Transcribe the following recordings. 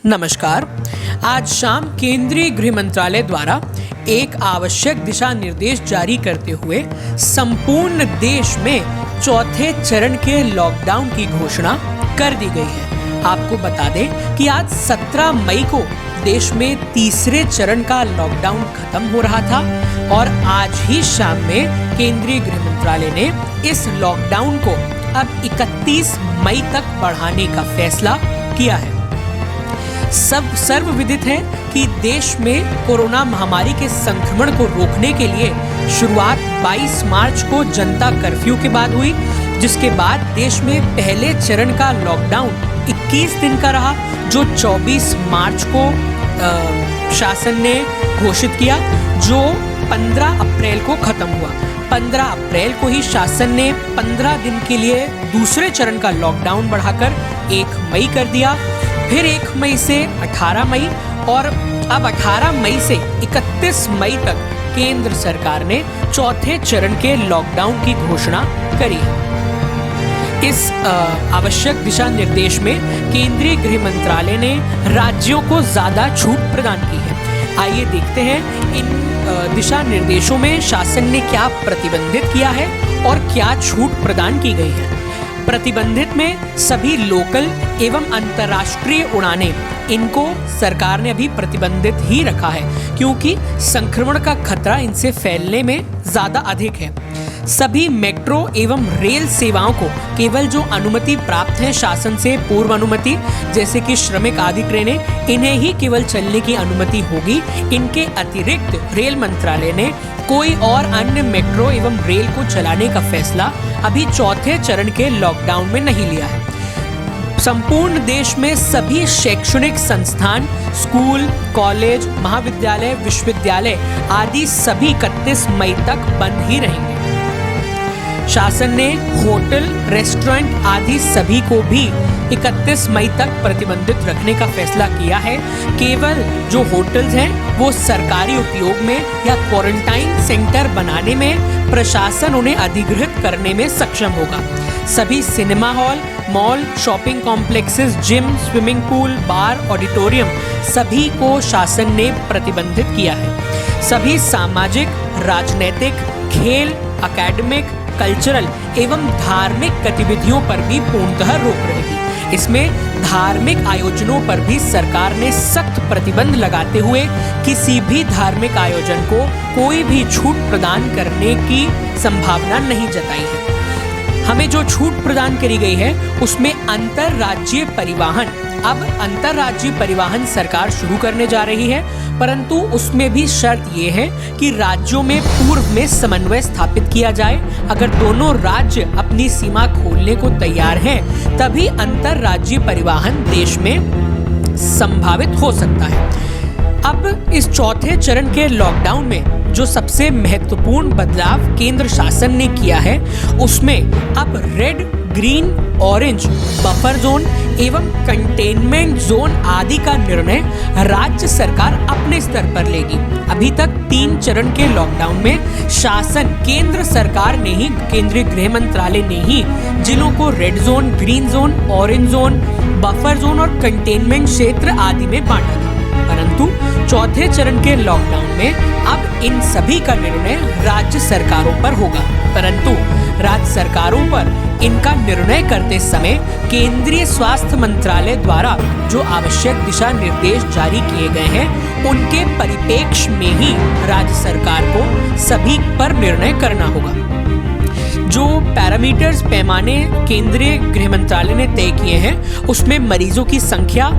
नमस्कार। आज शाम केंद्रीय गृह मंत्रालय द्वारा एक आवश्यक दिशा निर्देश जारी करते हुए संपूर्ण देश में चौथे चरण के लॉकडाउन की घोषणा कर दी गई है। आपको बता दें कि आज 17 मई को देश में तीसरे चरण का लॉकडाउन खत्म हो रहा था और आज ही शाम में केंद्रीय गृह मंत्रालय ने इस लॉकडाउन को अब 31 मई तक बढ़ाने का फैसला किया है। सब सर्वविदित है कि देश में कोरोना महामारी के संक्रमण को रोकने के लिए शुरुआत 22 मार्च को जनता कर्फ्यू के बाद हुई, जिसके बाद देश में पहले चरण का लॉकडाउन 21 दिन का रहा, जो 24 मार्च को शासन ने घोषित किया, जो 15 अप्रैल को खत्म हुआ। 15 अप्रैल को ही शासन ने 15 दिन के लिए दूसरे चरण का लॉकडाउन बढ़ाकर 1 मई कर दिया, फिर 1 मई से 18 मई और अब 18 मई से 31 मई तक केंद्र सरकार ने चौथे चरण के लॉकडाउन की घोषणा करी है। इस आवश्यक दिशा निर्देश में केंद्रीय गृह मंत्रालय ने राज्यों को ज्यादा छूट प्रदान की है। आइए देखते हैं इन दिशा निर्देशों में शासन ने क्या प्रतिबंधित किया है और क्या छूट प्रदान की गई है। प्रतिबंधित में सभी लोकल एवं अंतर्राष्ट्रीय उड़ानें, इनको सरकार ने अभी प्रतिबंधित ही रखा है क्योंकि संक्रमण का खतरा इनसे फैलने में ज्यादा अधिक है। सभी मेट्रो एवं रेल सेवाओं को केवल जो अनुमति प्राप्त है शासन से, पूर्व अनुमति, जैसे कि श्रमिक आदि ट्रेनें, इन्हें ही केवल चलने की अनुमति होगी। इनके अतिरिक्त रेल मंत्रालय ने कोई और अन्य मेट्रो एवं रेल को चलाने का फैसला अभी चौथे चरण के लॉकडाउन में नहीं लिया है। संपूर्ण देश में सभी शैक्षणिक संस्थान, स्कूल, कॉलेज, महाविद्यालय, विश्वविद्यालय आदि सभी 31 मई तक बंद ही रहेंगे। शासन ने होटल, रेस्टोरेंट आदि सभी को भी 31 मई तक प्रतिबंधित रखने का फैसला किया है। केवल जो होटल्स हैं वो सरकारी उपयोग में या क्वारंटाइन सेंटर बनाने में प्रशासन उन्हें अधिग्रहित करने में सक्षम होगा। सभी cinema hall, mall, shopping complexes, gym, swimming pool, bar, auditorium सभी को शासन ने प्रतिबंधित किया है। सभी सामाजिक, राजनीतिक, खेल, एकेडमिक, कल्चरल एवं धार्मिक गतिविधियों पर भी पूर्णतः रोक रहेगी। इसमें धार्मिक आयोजनों पर भी सरकार ने सख्त प्रतिबंध लगाते हुए किसी भी धार्मिक आयोजन को कोई भी छूट प्रदान करने की संभावना नहीं जताई है। हमें जो छूट प्रदान करी गई है उसमें अंतरराज्यीय परिवहन, अब अंतरराज्यीय परिवहन सरकार शुरू करने जा रही है, परंतु उसमें भी शर्त ये है कि राज्यों में पूर्व में समन्वय स्थापित किया जाए। अगर दोनों राज्य अपनी सीमा खोलने को तैयार हैं, तभी अंतरराज्यीय परिवहन देश में संभावित हो सकता है। अब इस चौथे चरण के लॉकडाउन में जो सबसे महत्वपूर्ण बदलाव केंद्र शासन ने किया है, उसमें अब red, green, orange, buffer zone एवं कंटेनमेंट जोन आदि का निर्णय राज्य सरकार अपने स्तर पर लेगी। अभी तक 3 चरण के लॉकडाउन में शासन केंद्र सरकार ने ही, केंद्रीय गृह मंत्रालय ने ही जिलों को red zone, green zone, orange zone, buffer zone और कंटेनमेंट क्षेत्र आदि में बांटा था। परंतु चौथे चरण के लॉकडाउन में अब इन सभी का निर्णय राज्य सरकारों पर होगा। परंतु राज्य सरकारों पर इनका निर्णय करते समय केंद्रीय स्वास्थ्य मंत्रालय द्वारा जो आवश्यक दिशा निर्देश जारी किए गए हैं, उनके परिप्रेक्ष्य में ही राज्य सरकार को सभी पर निर्णय करना होगा। जो पैरामीटर्स, पैमाने केंद्रीय गृह मंत्रालय ने तय किए हैं, उसमें मरीजों की संख्या,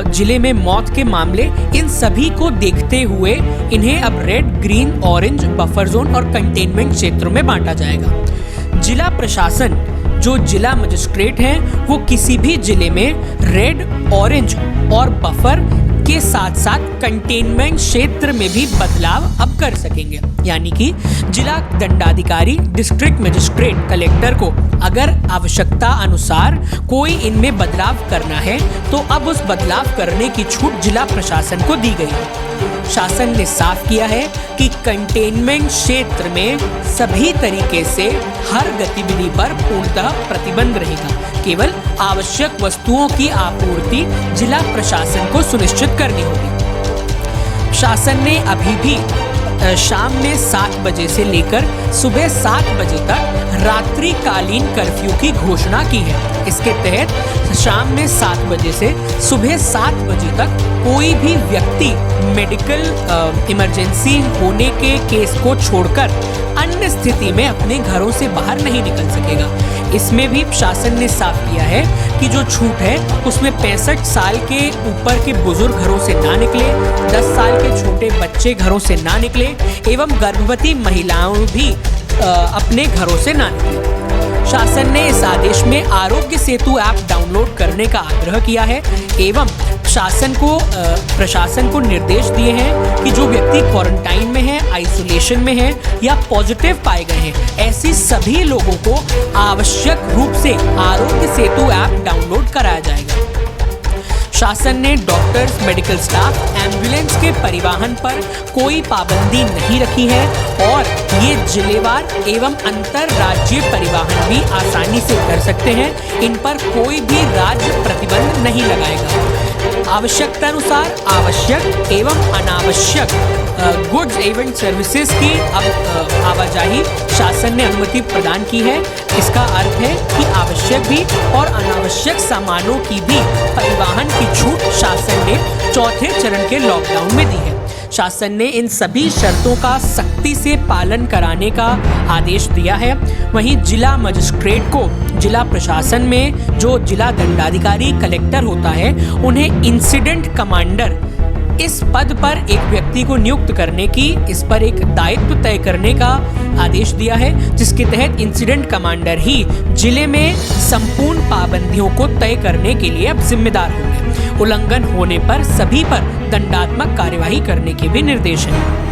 जिले में मौत के मामले, इन सभी को देखते हुए इन्हें अब red, green, orange, buffer zone और कंटेनमेंट क्षेत्रों में बांटा जाएगा। जिला प्रशासन, जो जिला मजिस्ट्रेट हैं, वो किसी भी जिले में रेड, ऑरेंज और बफर के साथ साथ कंटेनमेंट क्षेत्र में भी बदलाव अब कर सकेंगे। यानी कि जिला दंडाधिकारी, डिस्ट्रिक्ट मजिस्ट्रेट, कलेक्टर को अगर आवश्यकता अनुसार कोई इनमें बदलाव करना है तो अब उस बदलाव करने की छूट जिला प्रशासन को दी गई है। शासन ने साफ किया है कि कंटेनमेंट क्षेत्र में सभी तरीके से हर गतिविधि पर पूर्णतः प्रतिबंध रहेगा। केवल आवश्यक वस्तुओं की आपूर्ति जिला प्रशासन को सुनिश्चित करनी होगी। शासन ने अभी भी शाम में 7 बजे से लेकर सुबह 7 बजे तक रात्रिकालीन कर्फ्यू की घोषणा की है। इसके तहत शाम में 7 बजे से सुबह 7 बजे तक कोई भी व्यक्ति मेडिकल इमरजेंसी होने के केस को छोड़कर अन्य स्थिति में अपने घरों से बाहर नहीं निकल सकेगा। इसमें भी शासन ने साफ किया है कि जो छूट है उसमें 65 साल के ऊपर के बुजुर्ग घरों से ना निकले, 10 साल के छोटे बच्चे घरों से ना निकले एवं गर्भवती महिलाओं भी अपने घरों से ना निकले। शासन ने इस आदेश में आरोग्य सेतु ऐप डाउनलोड करने का आग्रह किया है एवं प्रशासन को निर्देश दिए हैं कि जो व्यक्ति क्वारंटाइन में है, आइसोलेशन में है या पॉजिटिव पाए गए हैं, ऐसी सभी लोगों को आवश्यक रूप से आरोग्य सेतु ऐप डाउनलोड कराया जाएगा। शासन ने डॉक्टर्स, मेडिकल स्टाफ, एम्बुलेंस के परिवहन पर कोई पाबंदी नहीं रखी है और ये जिलेवार एवं अंतर राज्य परिवहन भी आसानी से कर सकते हैं। इन पर कोई भी राज्य प्रतिबंध नहीं लगाएगा। आवश्यकता अनुसार आवश्यक एवं अनावश्यक गुड्स एवं सर्विसेज की अब आवाजाही शासन ने अनुमति प्रदान की है। इसका अर्थ है कि आवश्यक भी और अनावश्यक सामानों की भी परिवहन की छूट शासन ने चौथे चरण के लॉकडाउन में दी है। शासन ने इन सभी शर्तों का सख्ती से पालन कराने का आदेश दिया है। वहीं जिला मजिस्ट्रेट को जिला प्रशासन में जो जिला दंडाधिकारी, कलेक्टर होता है, उन्हें इंसिडेंट कमांडर इस पद पर एक व्यक्ति को नियुक्त करने की, इस पर एक दायित्व तय करने का आदेश दिया है, जिसके तहत इंसिडेंट कमांडर ही जिले में संपूर्ण पाबंदियों को तय करने के लिए अब जिम्मेदार होंगे। उल्लंघन होने पर सभी पर दंडात्मक कार्यवाही करने के भी निर्देश हैं।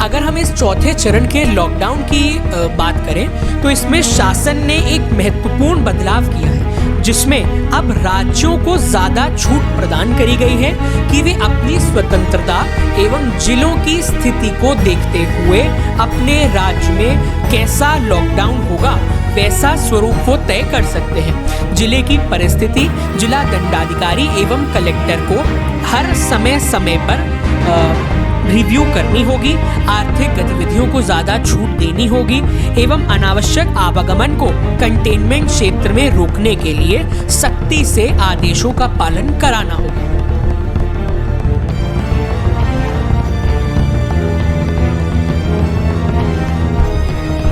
अगर हम इस चौथे चरण के लॉकडाउन की बात करें तो इसमें शासन ने एक महत्वपूर्ण बदलाव किया है, जिसमें अब राज्यों को ज्यादा छूट प्रदान करी गई है कि वे अपनी स्वतंत्रता एवं जिलों की स्थिति को देखते हुए अपने राज्य में कैसा लॉकडाउन होगा वैसा स्वरूप वो तय कर सकते हैं। जिले की परिस्थिति जिला दंडाधिकारी एवं कलेक्टर को हर समय पर रिव्यू करनी होगी, आर्थिक गतिविधियों को ज्यादा छूट देनी होगी एवं अनावश्यक आवागमन को कंटेनमेंट क्षेत्र में रोकने के लिए सख्ती से आदेशों का पालन कराना होगा।